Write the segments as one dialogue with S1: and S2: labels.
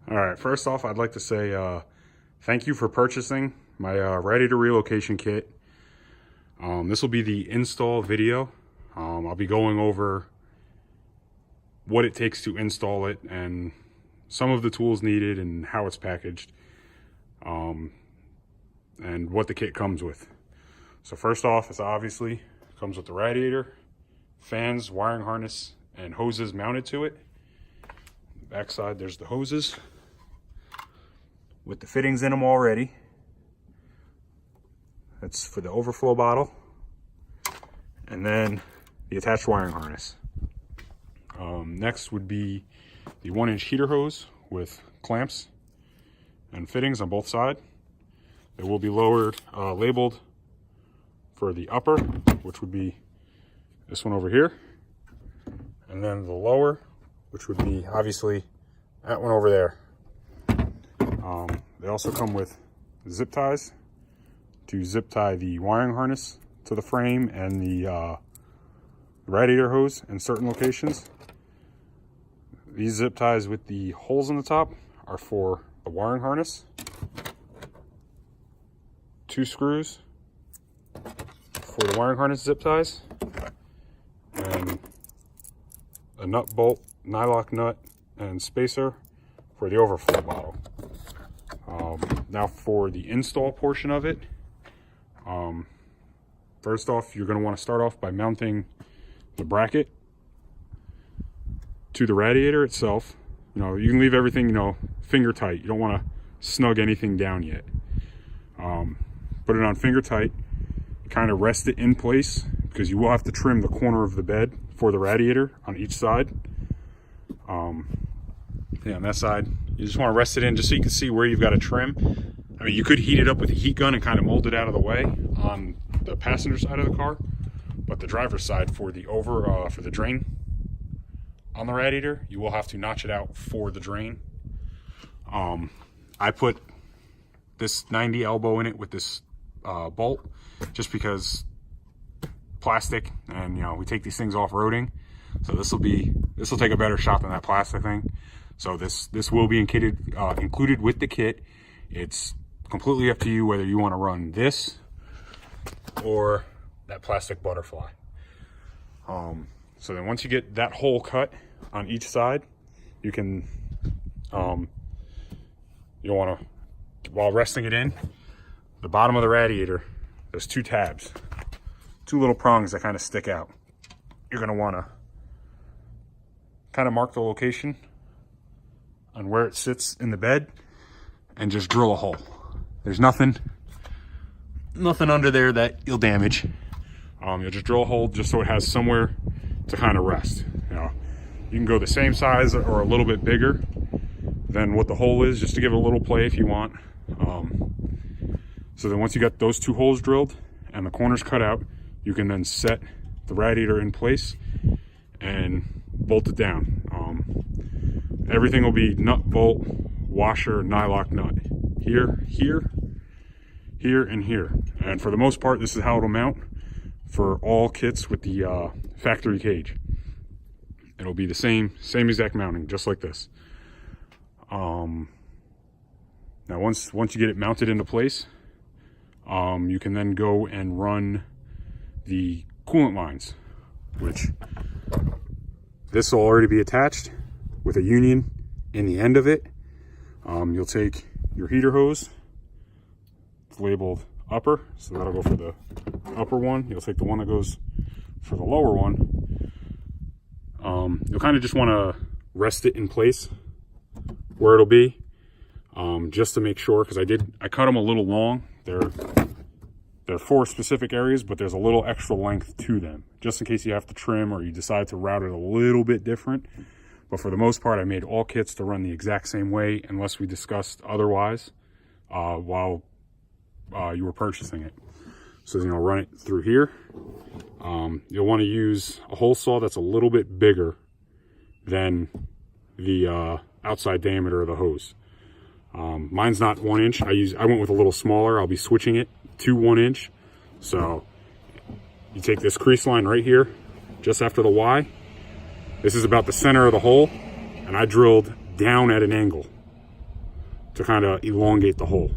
S1: All right, first off, I'd like to say thank you for purchasing my radiator relocation kit. This will be the install video. I'll be going over what it takes to install it and some of the tools needed and how it's packaged, and what the kit comes with. So first off, it obviously comes with the radiator, fans, wiring harness, and hoses mounted to it. Backside, there's the hoses with the fittings in them already. That's for the overflow bottle. And then the attached wiring harness. Next would be the 1-inch heater hose with clamps and fittings on both sides. It will be labeled for the upper, which would be this one over here. And then the lower, which would be obviously that one over there. They also come with zip ties to zip tie the wiring harness to the frame and the radiator hose in certain locations. These zip ties with the holes in the top are for the wiring harness. 2 screws for the wiring harness zip ties, and a nut bolt, nylock nut, and spacer for the overflow bottle. Now for the install portion of it, first off, you're going to want to start off by mounting the bracket to the radiator itself. You can leave everything, finger tight. You don't want to snug anything down yet. Put it on finger tight, kind of rest it in place, because you will have to trim the corner of the bed for the radiator on each side. On that side, you just want to rest it in just so you can see where you've got to trim. I mean, you could heat it up with a heat gun and kind of mold it out of the way on the passenger side of the car, but the driver's side for the drain on the radiator, you will have to notch it out for the drain. I put this 90 elbow in it with this bolt just because plastic, and we take these things off-roading, so this will take a better shot than that plastic thing. So this will be included with the kit. It's completely up to you whether you want to run this or that plastic butterfly. So then once you get that hole cut on each side, you can you'll want to, while resting it in, the bottom of the radiator, there's 2 tabs, 2 little prongs that kind of stick out. You're going to want to kind of mark the location on where it sits in the bed and just drill a hole. There's nothing under there that you'll damage. You'll just drill a hole just so it has somewhere to kind of rest. You can go the same size or a little bit bigger than what the hole is, just to give it a little play if you want. So then once you got those 2 holes drilled and the corners cut out, you can then set the radiator in place and bolt it down. Everything will be nut, bolt, washer, nylock nut. Here, and here. And for the most part, this is how it'll mount for all kits with the factory cage. It'll be the same exact mounting, just like this. Now once you get it mounted into place, you can then go and run the coolant lines, which this will already be attached with a union in the end of it. You'll take your heater hose, it's labeled upper, so that'll go for the upper one. You'll take the one that goes for the lower one. You'll kind of just want to rest it in place where it'll be, just to make sure, because I cut them a little long. They're for specific areas, but there's a little extra length to them, just in case you have to trim or you decide to route it a little bit different. But for the most part, I made all kits to run the exact same way, unless we discussed otherwise while you were purchasing it. So run it through here. You'll want to use a hole saw that's a little bit bigger than the outside diameter of the hose. Mine's not 1 inch. I went with a little smaller. I'll be switching it to 1 inch. So you take this crease line right here, just after the Y. This is about the center of the hole, and I drilled down at an angle to kind of elongate the hole.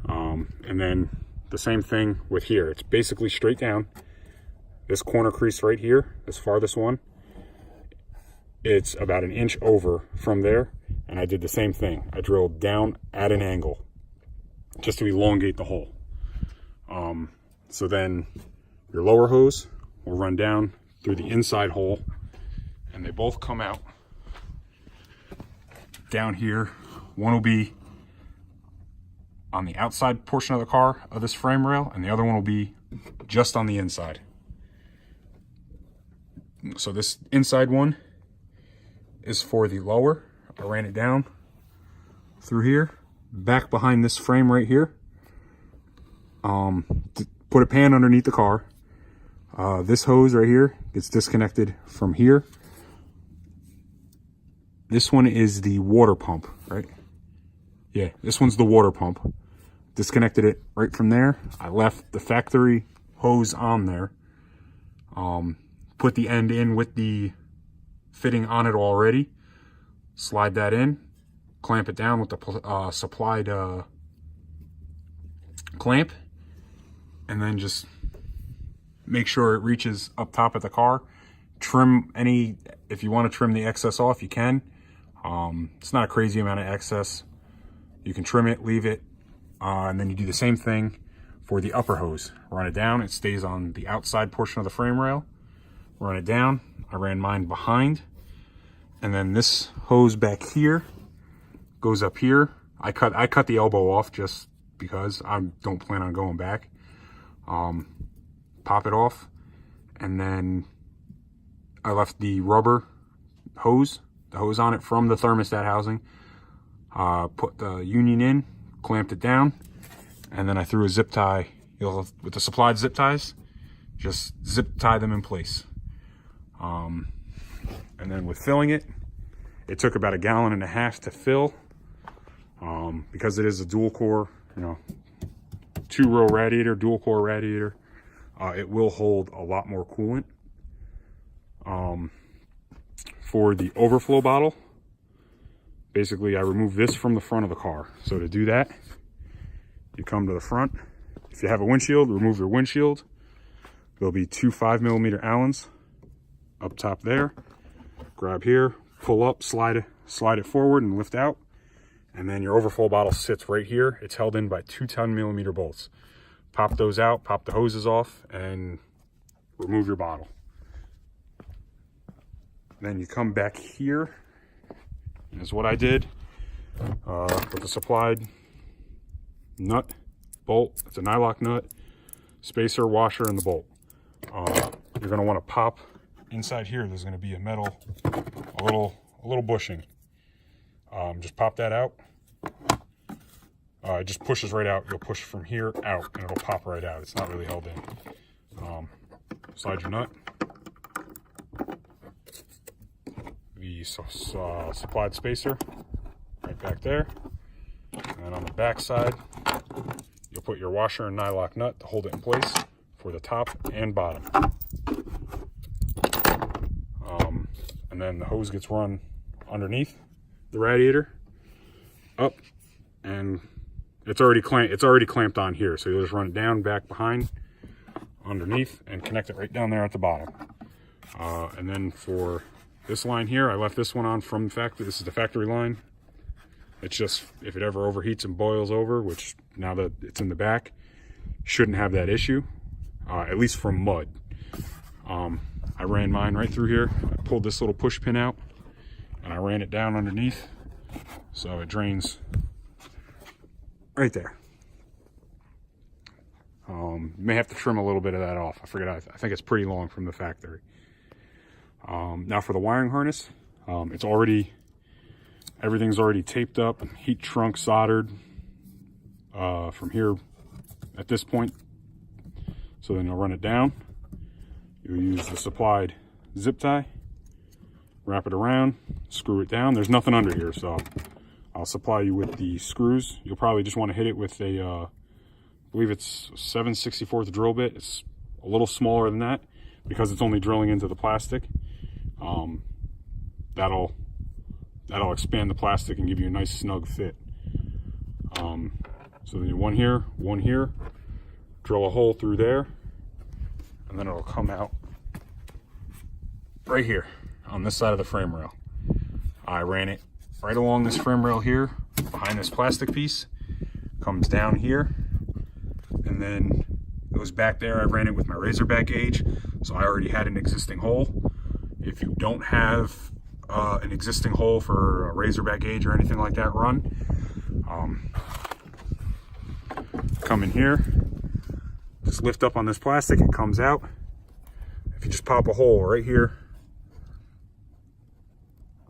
S1: And then the same thing with here. It's basically straight down. This corner crease right here, this farthest one, it's about an inch over from there. And I did the same thing. I drilled down at an angle just to elongate the hole. So then your lower hose will run down through the inside hole, and they both come out down here. One will be on the outside portion of the car of this frame rail, and the other one will be just on the inside. So this inside one is for the lower. I ran it down through here, back behind this frame right here. To put a pan underneath the car. This hose right here gets disconnected from here. This one is the water pump, right? Yeah, this one's the water pump. Disconnected it right from there. I left the factory hose on there. Put the end in with the fitting on it already. Slide that in. Clamp it down with the supplied clamp. And then just make sure it reaches up top of the car. Trim any, if you want to trim the excess off, you can. It's not a crazy amount of excess. You can trim it, leave it, and then you do the same thing for the upper hose. Run it down, it stays on the outside portion of the frame rail. Run it down, I ran mine behind. And then this hose back here goes up here. I cut the elbow off just because I don't plan on going back. Pop it off, and then I left the rubber hose, the hose on it from the thermostat housing. Put the union in, clamped it down, and then I threw a zip tie. With the supplied zip ties, just zip tie them in place. And then with filling it, it took about 1.5 gallons to fill. Because it is a dual core, 2-row radiator, dual core radiator, it will hold a lot more coolant. For the overflow bottle, basically I remove this from the front of the car. So to do that, you come to the front. If you have a windshield, remove your windshield. There'll be 2 5mm Allens up top there. Grab here, pull up, slide it forward and lift out. And then your overflow bottle sits right here. It's held in by 2 10mm bolts. Pop those out, pop the hoses off, and remove your bottle. Then you come back here, is what I did, with the supplied nut, bolt. It's a nylock nut, spacer, washer, and the bolt. You're gonna wanna pop inside here. There's gonna be a metal, a little bushing. Just pop that out. It just pushes right out. You'll push from here out and it'll pop right out. It's not really held in. Slide your nut. The supplied spacer right back there. And on the back side, you'll put your washer and nylock nut to hold it in place for the top and bottom. And then the hose gets run underneath the radiator up, and it's already clamped on here, so you'll just run it down, back, behind, underneath, and connect it right down there at the bottom. And then for this line here, I left this one on from the factory. This is the factory line. It's just, if it ever overheats and boils over, which now that it's in the back, shouldn't have that issue, at least from mud. I ran mine right through here. I pulled this little push pin out, and I ran it down underneath, so it drains right there. You may have to trim a little bit of that off. I think it's pretty long from the factory. Now for the wiring harness, everything's already taped up, heat shrunk, soldered from here at this point. So then you'll run it down. You'll use the supplied zip tie, wrap it around, screw it down. There's nothing under here, so I'll supply you with the screws. You'll probably just want to hit it with a, I believe it's 7/64 drill bit. It's a little smaller than that because it's only drilling into the plastic. That'll expand the plastic and give you a nice snug fit. So then you one here, drill a hole through there, and then it'll come out right here on this side of the frame rail. I ran it right along this frame rail here, behind this plastic piece, comes down here, and then goes back there. I ran it with my Razorback gauge, so I already had an existing hole. If you don't have an existing hole for a Razorback gauge or anything like that run, come in here, just lift up on this plastic, it comes out. If you just pop a hole right here,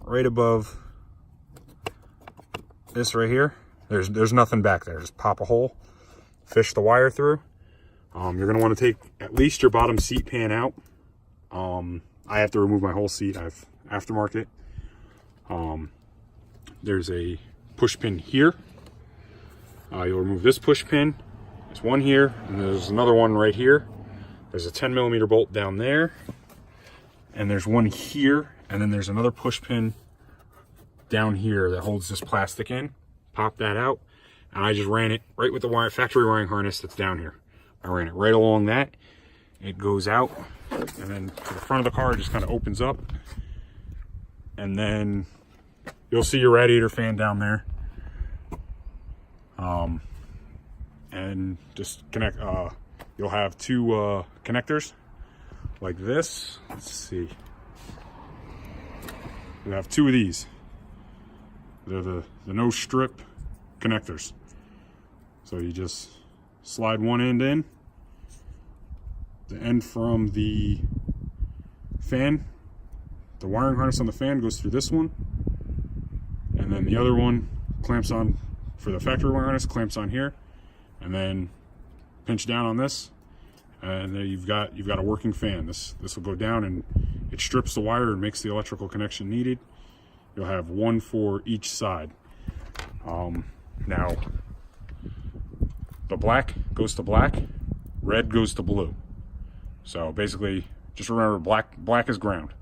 S1: right above this right here, there's nothing back there. Just pop a hole, fish the wire through. You're gonna want to take at least your bottom seat pan out. I have to remove my whole seat. I've aftermarket. There's a push pin here. You'll remove this push pin. There's one here, and there's another one right here. There's a 10mm bolt down there, and there's one here, and then there's another push pin down here that holds this plastic in. Pop that out, and I just ran it right with the factory wiring harness that's down here. I ran it right along that. It goes out, and then to the front of the car, it just kind of opens up, and then you'll see your radiator fan down there. And just connect, you'll have two connectors like this. Let's see. You have two of these. They're the no strip connectors. So you just slide one end in. The end from the fan, the wiring harness on the fan goes through this one. And then the other one clamps on, for the factory wiring harness, clamps on here. And then pinch down on this, and then you've got a working fan. This will go down and it strips the wire and makes the electrical connection needed. You'll have one for each side. Now the black goes to black, red goes to blue. So basically, just remember black is ground.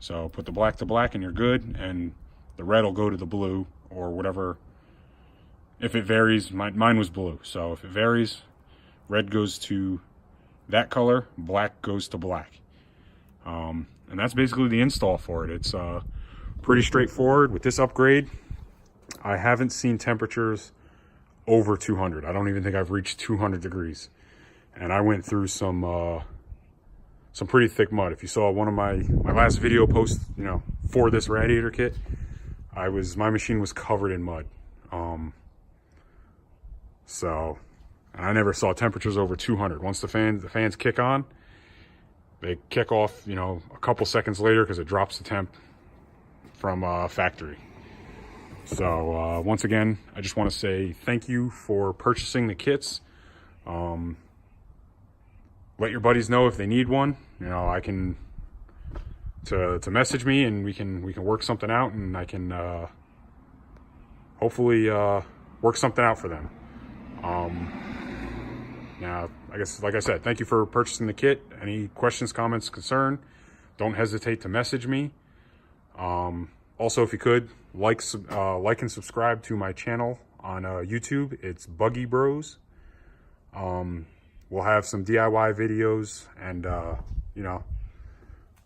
S1: So put the black to black and you're good, and the red will go to the blue or whatever. If it varies, mine was blue. So if it varies, red goes to that color, black goes to black. And that's basically the install for it. It's pretty straightforward. With this upgrade, I haven't seen temperatures over 200. I don't even think I've reached 200 degrees. And I went through some pretty thick mud. If you saw one of my last video post, for this radiator kit, my machine was covered in mud. And I never saw temperatures over 200. Once the fans kick on, they kick off, a couple seconds later, because it drops the temp from factory. So once again, I just want to say thank you for purchasing the kits. Let your buddies know if they need one. I can to message me, and we can work something out, and I can hopefully work something out for them. Now, I guess, like I said, thank you for purchasing the kit. Any questions, comments, concern, don't hesitate to message me. Also, if you could, like and subscribe to my channel on YouTube. It's Buggy Bros. We'll have some DIY videos, and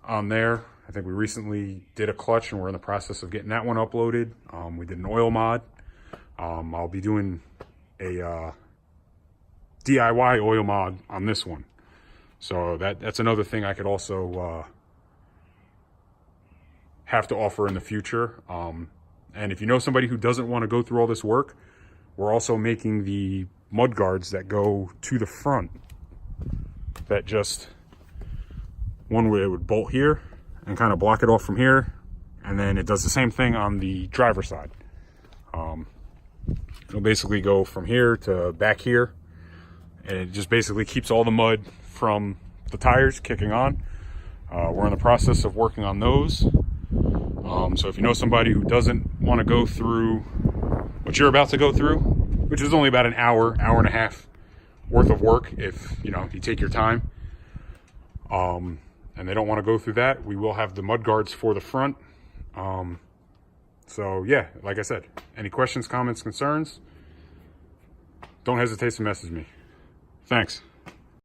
S1: on there, I think we recently did a clutch, and we're in the process of getting that one uploaded. We did an oil mod. I'll be doing a DIY oil mod on this one. So that's another thing I could also have to offer in the future. And if you know somebody who doesn't want to go through all this work, we're also making the mud guards that go to the front, that just one where it would bolt here and kind of block it off from here, and then it does the same thing on the driver's side. It'll basically go from here to back here, and it just basically keeps all the mud from the tires kicking on. We're in the process of working on those. So if you know somebody who doesn't want to go through what you're about to go through, which is only about an hour and a half worth of work, if you take your time, and they don't want to go through that, we will have the mud guards for the front. So yeah, like I said, any questions, comments, concerns, don't hesitate to message me. Thanks.